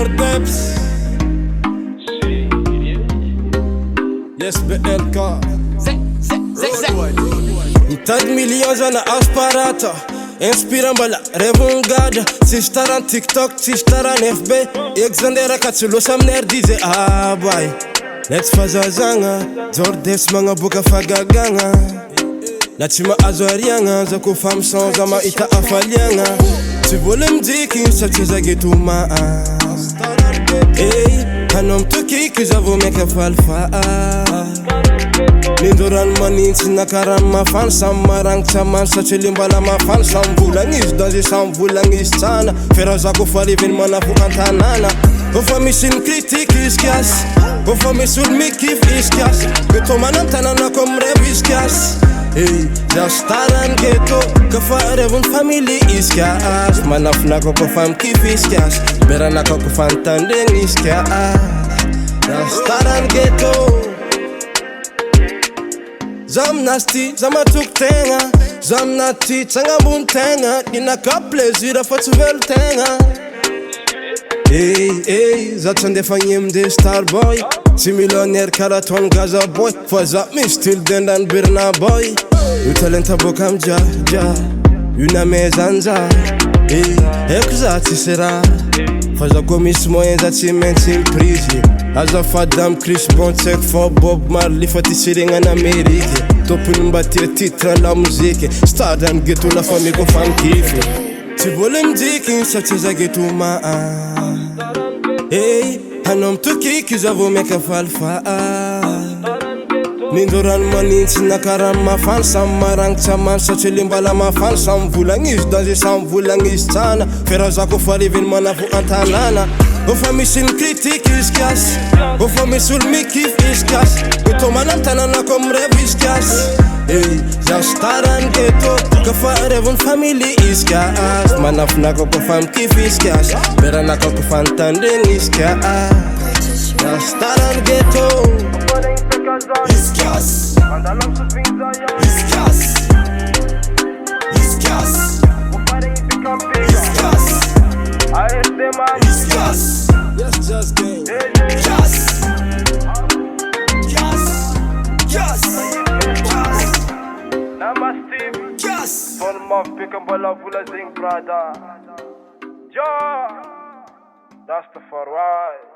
Jordep'S. Yes, BLK. Mitady millions ana aspirata. Inspirant mbala revongada. Tsisy tarany TikTok, tsisy tarany FB. Exandera ka tsy losa amin'ny air DJ. Ah boy, let's fazazagna. Jordep'S magnaboaka fagagagna. Na tsy mahazo ariagna, za ko fa misonza mahita hafaliagna. Tsy vola mijiky satria za Ghetto Hey, hanao mitokiky za vao meka falifa. Lindro rano manintsy na karano mafana. Samy marangitsy amany satria le mbala mafana. Samy volagna izy danger, samy volagna izy tsana. Fera za ko fa reveny manavoka an-tanàna. Kofa misy ny critique izy kiasy, kofa misy olo mikify izy kiasy. Ghetto mana an-tanànako amy rêve izy kiasy. Hey, za starany Ghetto, kofa rêvony family izy kiasy. Manafinako kofa mikify izy kiasy, beranako kofa nitandregny izy kiasy. Za starany Ghetto. Za aminasty, za matoky tegna. Za aminaty, tsangambony tegna. Inaka plaisir fa tsy velo tegna. Hey, za tsy andefa agneminde starboy. Tsy millionnaire karaha Tony Gaza boy. Fa za misy style dendan'ny Berna boy. Io talenta boka amy ja, io namezanja. Haiko za tsisy raha, fa za koa misy moyen za tsy maintsy miprise. Azafady amy Chris bon tsy haiko fa Bob Marley fa ty siregnany Ameriky. Tompony mba tia titre la mozika. Starany Ghetto lafa miko fa mikify. Tsy vola mijiky satria za Ghetto Hey, hanao mitokiky za vao meka falifa. Lindro rano manintsy na karano mafana. Samy marangitsy amany satria le mbala mafana. Samy volagna izy danger, samy volagna izy tsana. Fera za ko fa reveny manavo an-tanàna. Kofa misy ny critique izy kiasy, kofa misy olo mikify izy kiasy. Ghetto mana an-tanànako amy rêve izy kiasy. Hey, za starany Ghetto, kofa rêvony family izy kiasy. Manafinako kofa mikify izy kiasy, beranako kofa nitandregny izy kiasy. Za starany Ghetto. Izy kiasy, izy kiasy, izy kiasy, izy kiasy, izy kiasy. Yes, just game. Kiasy, kiasy, kiasy, kiasy, kiasy. Forma pica mbola vola zing brada. Ja, that's the forward.